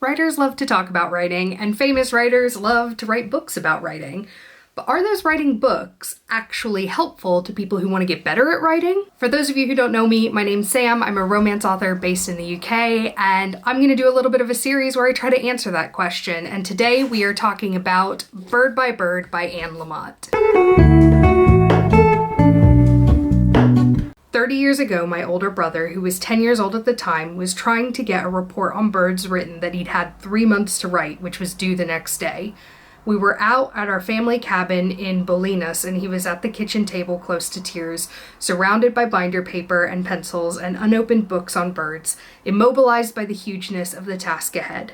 Writers love to talk about writing, and famous writers love to write books about writing. But are those writing books actually helpful to people who want to get better at writing? For those of you who don't know me, my name's Sam. I'm a romance author based in the UK, and I'm going to do a little bit of a series where I try to answer that question. And today we are talking about Bird by Anne Lamott. 30 years ago, my older brother, who was 10 years old at the time, was trying to get a report on birds written that he'd had 3 months to write, which was due the next day. We were out at our family cabin in Bolinas, and he was at the kitchen table close to tears, surrounded by binder paper and pencils and unopened books on birds, immobilized by the hugeness of the task ahead.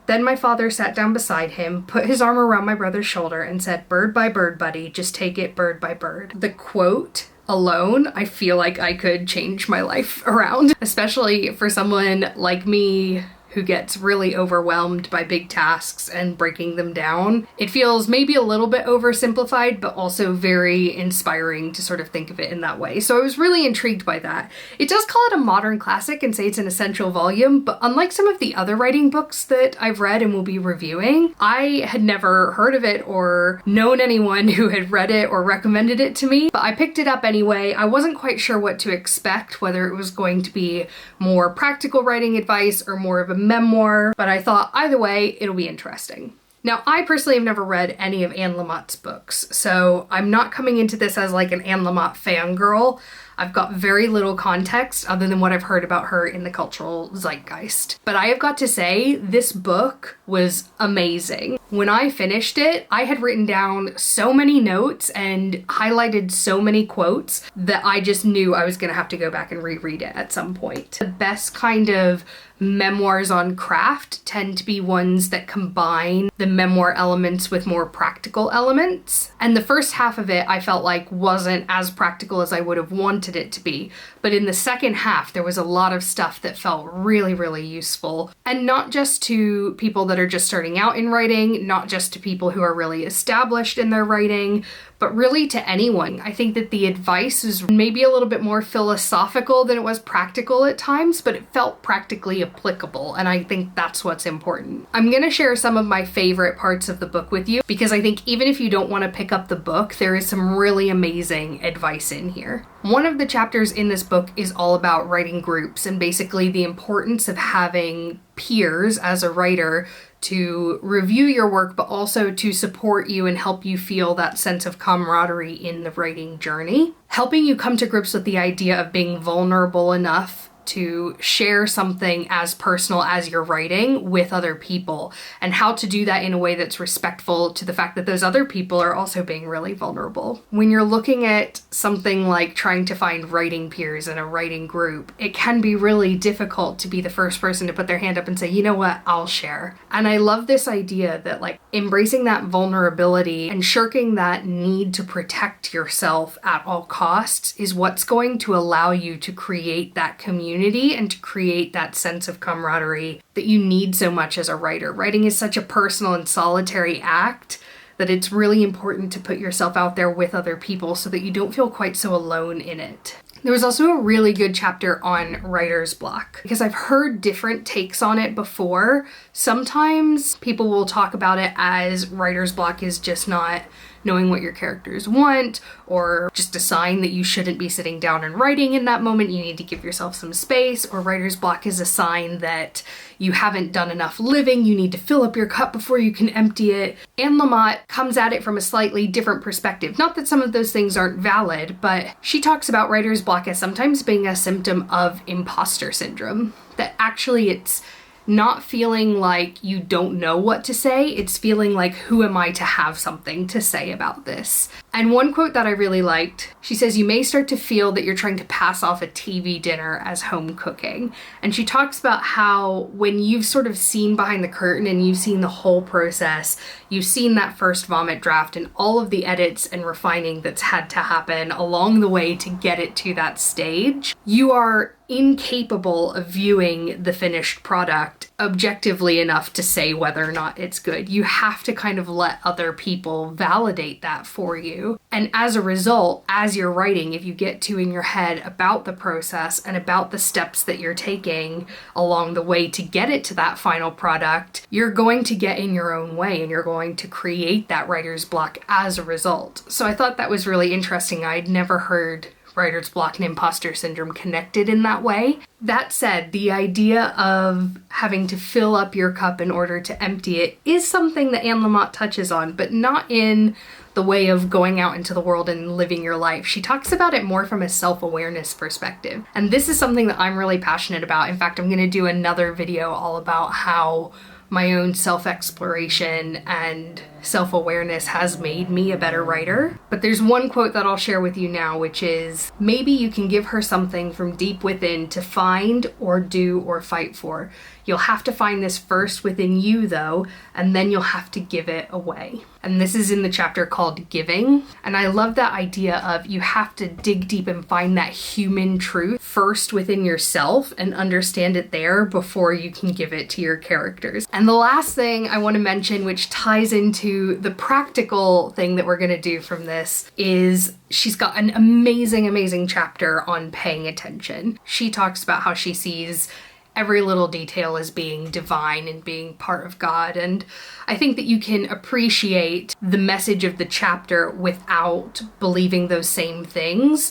Then my father sat down beside him, put his arm around my brother's shoulder, and said, "Bird by bird, buddy, just take it bird by bird." The quote alone, I feel like I could change my life around, especially for someone like me who gets really overwhelmed by big tasks and breaking them down. It feels maybe a little bit oversimplified, but also very inspiring to sort of think of it in that way. So I was really intrigued by that. It does call it a modern classic and say it's an essential volume, but unlike some of the other writing books that I've read and will be reviewing, I had never heard of it or known anyone who had read it or recommended it to me, but I picked it up anyway. I wasn't quite sure what to expect, whether it was going to be more practical writing advice or more of a memoir, but I thought either way, it'll be interesting. Now, I personally have never read any of Anne Lamott's books, so I'm not coming into this as like an Anne Lamott fangirl. I've got very little context other than what I've heard about her in the cultural zeitgeist. But I have got to say, this book was amazing. When I finished it, I had written down so many notes and highlighted so many quotes that I just knew I was gonna have to go back and reread it at some point. The best kind of memoirs on craft tend to be ones that combine the memoir elements with more practical elements. And the first half of it I felt like wasn't as practical as I would have wanted it to be. But in the second half, there was a lot of stuff that felt really, really useful. And not just to people that are just starting out in writing, not just to people who are really established in their writing, but really to anyone. I think that the advice is maybe a little bit more philosophical than it was practical at times, but it felt practically applicable, and I think that's what's important. I'm gonna share some of my favorite parts of the book with you, because I think even if you don't want to pick up the book, there is some really amazing advice in here. One of the chapters in this book is all about writing groups, and basically the importance of having peers as a writer to review your work, but also to support you and help you feel that sense of camaraderie in the writing journey. Helping you come to grips with the idea of being vulnerable enough to share something as personal as you're writing with other people, and how to do that in a way that's respectful to the fact that those other people are also being really vulnerable. When you're looking at something like trying to find writing peers in a writing group, it can be really difficult to be the first person to put their hand up and say, you know what, I'll share. And I love this idea that like embracing that vulnerability and shirking that need to protect yourself at all costs is what's going to allow you to create that community and to create that sense of camaraderie that you need so much as a writer. Writing is such a personal and solitary act that it's really important to put yourself out there with other people so that you don't feel quite so alone in it. There was also a really good chapter on writer's block, because I've heard different takes on it before. Sometimes people will talk about it as writer's block is just not knowing what your characters want, or just a sign that you shouldn't be sitting down and writing in that moment. You need to give yourself some space, or writer's block is a sign that you haven't done enough living. You need to fill up your cup before you can empty it. Anne Lamott comes at it from a slightly different perspective. Not that some of those things aren't valid, but she talks about writer's block as sometimes being a symptom of imposter syndrome. That actually it's not feeling like you don't know what to say, it's feeling like, who am I to have something to say about this? And one quote that I really liked, she says, "You may start to feel that you're trying to pass off a TV dinner as home cooking." And she talks about how when you've sort of seen behind the curtain and you've seen the whole process, you've seen that first vomit draft and all of the edits and refining that's had to happen along the way to get it to that stage, you are incapable of viewing the finished product objectively enough to say whether or not it's good. You have to kind of let other people validate that for you. And as a result, as you're writing, if you get too in your head about the process and about the steps that you're taking along the way to get it to that final product, you're going to get in your own way and you're going to create that writer's block as a result. So I thought that was really interesting. I'd never heard writer's block and imposter syndrome connected in that way. That said, the idea of having to fill up your cup in order to empty it is something that Anne Lamott touches on, but not in the way of going out into the world and living your life. She talks about it more from a self-awareness perspective. And this is something that I'm really passionate about. In fact, I'm going to do another video all about how my own self-exploration and self-awareness has made me a better writer. But there's one quote that I'll share with you now, which is, maybe you can give her something from deep within to find or do or fight for. You'll have to find this first within you though, and then you'll have to give it away. And this is in the chapter called Giving. And I love that idea of you have to dig deep and find that human truth first within yourself and understand it there before you can give it to your characters. And the last thing I want to mention, which ties into the practical thing that we're going to do from this, is she's got an amazing chapter on paying attention. She talks about how she sees every little detail as being divine and being part of God. And I think that you can appreciate the message of the chapter without believing those same things.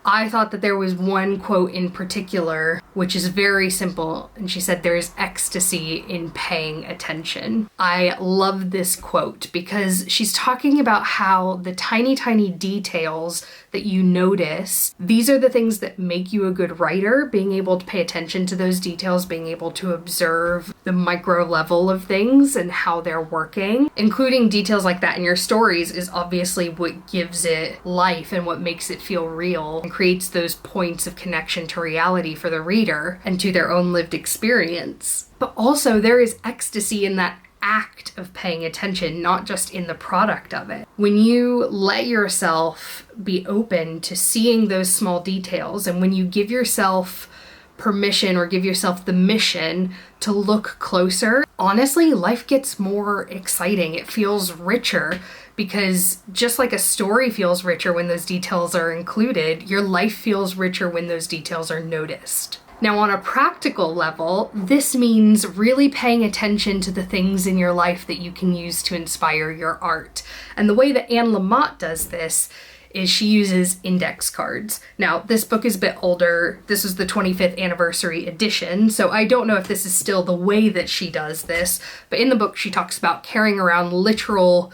I thought that there was one quote in particular, which is very simple. And she said, "There is ecstasy in paying attention." I love this quote because she's talking about how the tiny details that you notice, these are the things that make you a good writer. Being able to pay attention to those details, being able to observe the micro level of things and how they're working. Including details like that in your stories is obviously what gives it life and what makes it feel real and creates those points of connection to reality for the reader and to their own lived experience. But also there is ecstasy in that act of paying attention, not just in the product of it. When you let yourself be open to seeing those small details, and when you give yourself permission or give yourself the mission to look closer, honestly, life gets more exciting. It feels richer because just like a story feels richer when those details are included, your life feels richer when those details are noticed. Now, on a practical level, this means really paying attention to the things in your life that you can use to inspire your art. And the way that Anne Lamott does this is she uses index cards. Now, this book is a bit older. This is the 25th anniversary edition, so I don't know if this is still the way that she does this, but in the book she talks about carrying around literal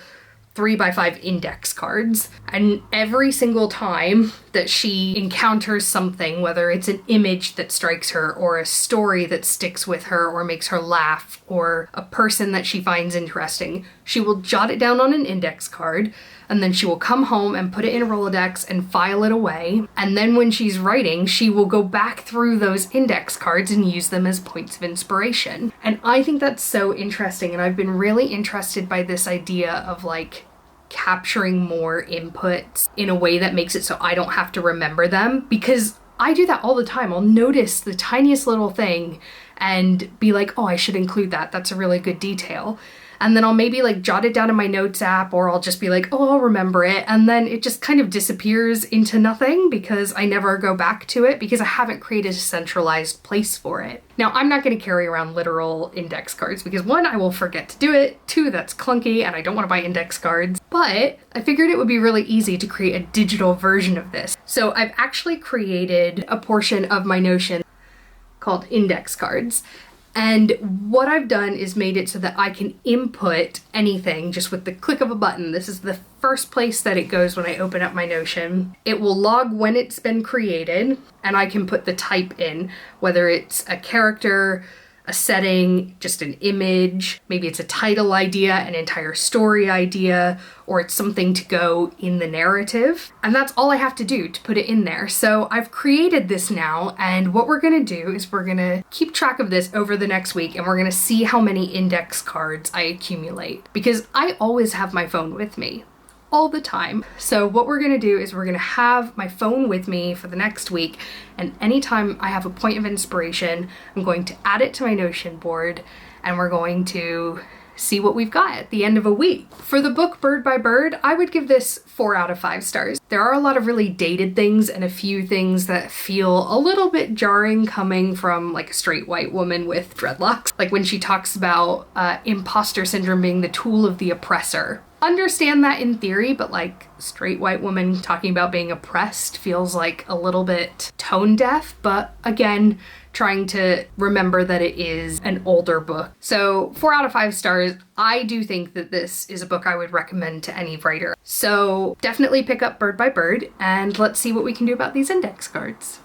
3x5 index cards. And every single time that she encounters something, whether it's an image that strikes her or a story that sticks with her or makes her laugh or a person that she finds interesting, she will jot it down on an index card, and then she will come home and put it in a Rolodex and file it away. And then when she's writing, she will go back through those index cards and use them as points of inspiration. And I think that's so interesting, and I've been really interested by this idea of like capturing more inputs in a way that makes it so I don't have to remember them, because I do that all the time. I'll notice the tiniest little thing and be like, oh, I should include that. That's a really good detail. And then I'll maybe like jot it down in my notes app, or I'll just be like, oh, I'll remember it. And then it just kind of disappears into nothing because I never go back to it because I haven't created a centralized place for it. Now, I'm not going to carry around literal index cards because one, I will forget to do it. Two, that's clunky and I don't want to buy index cards. But I figured it would be really easy to create a digital version of this. So I've actually created a portion of my Notion called index cards. And what I've done is made it so that I can input anything just with the click of a button. This is the first place that it goes when I open up my Notion. It will log when it's been created, and I can put the type in, whether it's a character, a setting, just an image, maybe it's a title idea, an entire story idea, or it's something to go in the narrative. And that's all I have to do to put it in there. So I've created this now, and what we're gonna do is we're gonna keep track of this over the next week, and we're gonna see how many index cards I accumulate, because I always have my phone with me. All the time. So what we're gonna do is we're gonna have my phone with me for the next week, and anytime I have a point of inspiration, I'm going to add it to my Notion board, and we're going to see what we've got at the end of a week. For the book Bird by Bird, I would give this 4 out of 5 stars. There are a lot of really dated things and a few things that feel a little bit jarring coming from like a straight white woman with dreadlocks. Like when she talks about imposter syndrome being the tool of the oppressor. Understand that in theory, but like straight white woman talking about being oppressed feels like a little bit tone deaf, but again, trying to remember that it is an older book. So 4 out of 5 stars. I do think that this is a book I would recommend to any writer. So definitely pick up Bird by Bird and let's see what we can do about these index cards.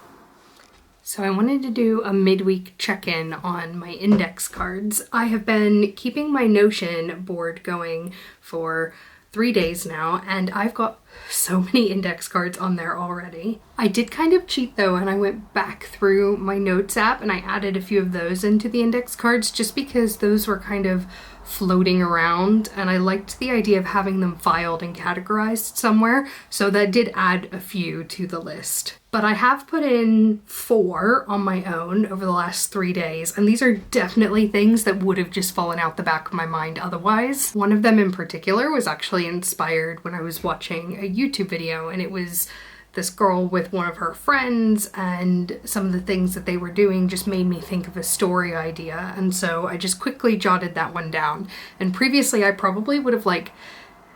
So I wanted to do a midweek check-in on my index cards. I have been keeping my Notion board going for 3 days now, and I've got so many index cards on there already. I did kind of cheat though, and I went back through my notes app and I added a few of those into the index cards just because those were kind of floating around and I liked the idea of having them filed and categorized somewhere, so that did add a few to the list. But I have put in 4 on my own over the last 3 days, and these are definitely things that would have just fallen out the back of my mind otherwise. One of them in particular was actually inspired when I was watching a YouTube video, and it was this girl with one of her friends, and some of the things that they were doing just made me think of a story idea, and so I just quickly jotted that one down. And previously I probably would have like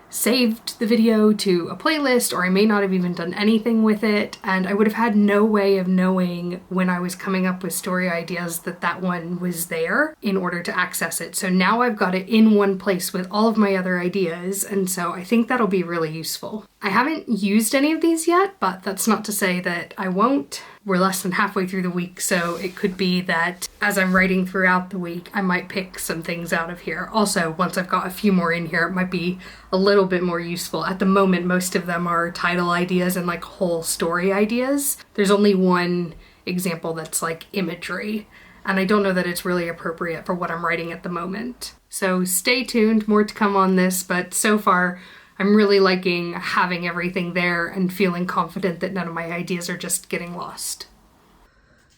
saved the video to a playlist, or I may not have even done anything with it, and I would have had no way of knowing when I was coming up with story ideas that that one was there in order to access it. So now I've got it in one place with all of my other ideas, and so I think that'll be really useful. I haven't used any of these yet, but that's not to say that I won't. We're less than halfway through the week, so it could be that as I'm writing throughout the week, I might pick some things out of here. Also, once I've got a few more in here, it might be a little bit more useful. At the moment, most of them are title ideas and like whole story ideas. There's only one example that's like imagery, and I don't know that it's really appropriate for what I'm writing at the moment. So stay tuned, more to come on this, but so far, I'm really liking having everything there and feeling confident that none of my ideas are just getting lost.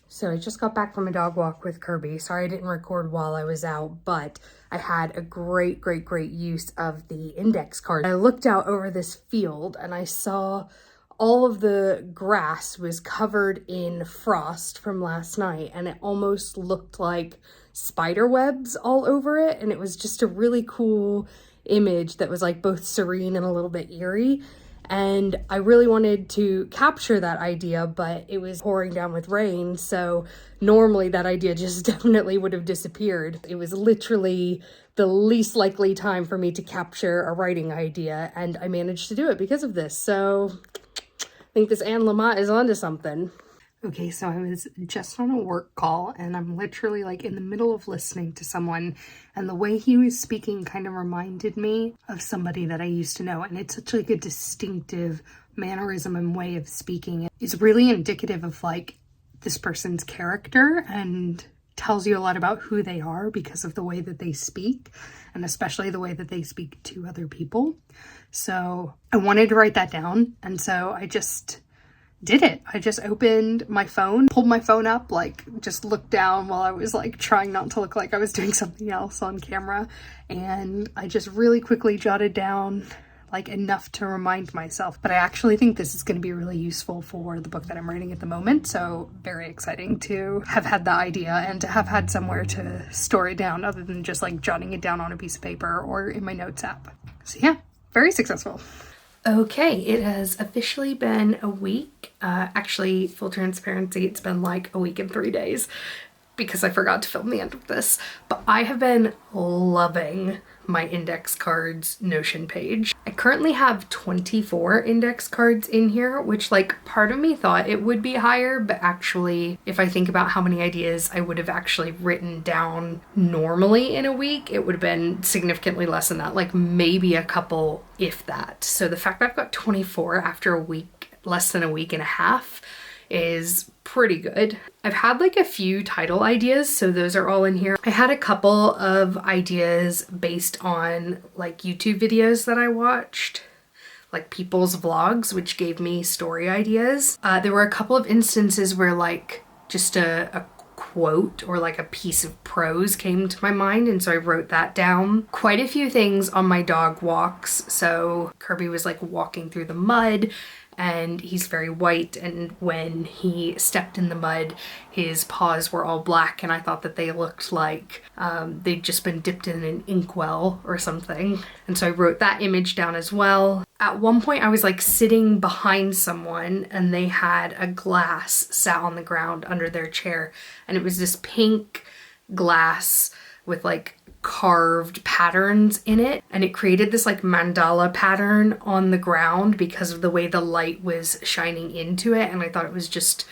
So I just got back from a dog walk with Kirby. Sorry I didn't record while I was out, but I had a great use of the index card. I looked out over this field and I saw all of the grass was covered in frost from last night, and it almost looked like spider webs all over it, and it was just a really cool image that was like both serene and a little bit eerie, and I really wanted to capture that idea, but it was pouring down with rain, so normally that idea just definitely would have disappeared. It was literally the least likely time for me to capture a writing idea, and I managed to do it because of this, so I think this Anne Lamott is onto something. Okay, so I was just on a work call and I'm literally like in the middle of listening to someone, and the way he was speaking kind of reminded me of somebody that I used to know, and it's such like a distinctive mannerism and way of speaking. It's really indicative of like this person's character and tells you a lot about who they are because of the way that they speak, and especially the way that they speak to other people. So I wanted to write that down, and so I just did it. I just opened my phone, pulled my phone up, like just looked down while I was like trying not to look like I was doing something else on camera, and I just really quickly jotted down like enough to remind myself. But I actually think this is going to be really useful for the book that I'm writing at the moment, so very exciting to have had the idea and to have had somewhere to store it down other than just like jotting it down on a piece of paper or in my notes app. So yeah, very successful. Okay, it has officially been a week. Actually, full transparency, it's been like a week and 3 days because I forgot to film the end of this. But I have been loving my index cards Notion page. I currently have 24 index cards in here, which like part of me thought it would be higher, but actually if I think about how many ideas I would have actually written down normally in a week, it would have been significantly less than that, like maybe a couple if that. So the fact that I've got 24 after a week, less than a week and a half, is pretty good. I've had like a few title ideas, so those are all in here. I had a couple of ideas based on like YouTube videos that I watched, like people's vlogs, which gave me story ideas. There were a couple of instances where like just a quote or like a piece of prose came to my mind, and so I wrote that down. Quite a few things on my dog walks. So Kirby was like walking through the mud, and he's very white, and when he stepped in the mud, his paws were all black, and I thought that they looked like they'd just been dipped in an inkwell or something. And so I wrote that image down as well. At one point I was like sitting behind someone, and they had a glass sat on the ground under their chair, and it was this pink glass with like carved patterns in it, and it created this like mandala pattern on the ground because of the way the light was shining into it, and I thought it was just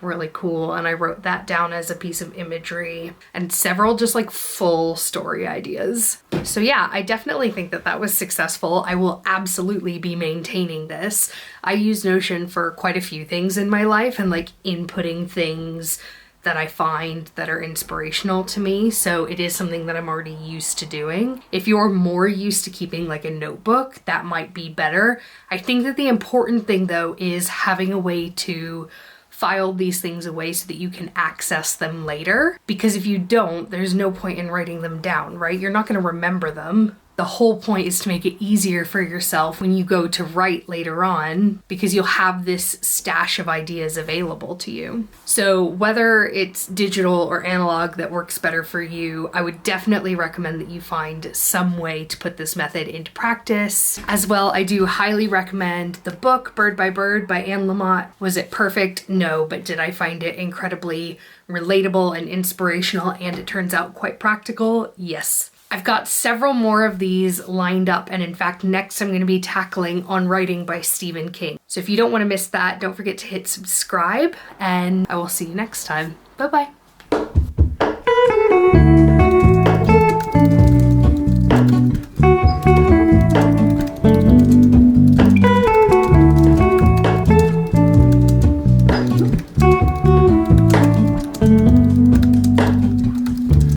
really cool, and I wrote that down as a piece of imagery, and several just like full story ideas. So yeah, I definitely think that that was successful. I will absolutely be maintaining this. I use Notion for quite a few things in my life, and like inputting things that I find that are inspirational to me, so it is something that I'm already used to doing. If you're more used to keeping like a notebook, that might be better. I think that the important thing though is having a way to file these things away so that you can access them later, because if you don't, there's no point in writing them down, right? You're not going to remember them. The whole point is to make it easier for yourself when you go to write later on, because you'll have this stash of ideas available to you. So whether it's digital or analog that works better for you, I would definitely recommend that you find some way to put this method into practice. As well, I do highly recommend the book Bird by Bird by Anne Lamott. Was it perfect? No, but did I find it incredibly relatable and inspirational, and it turns out quite practical? Yes. I've got several more of these lined up, and in fact next I'm going to be tackling On Writing by Stephen King. So if you don't want to miss that, don't forget to hit subscribe, and I will see you next time. Bye bye.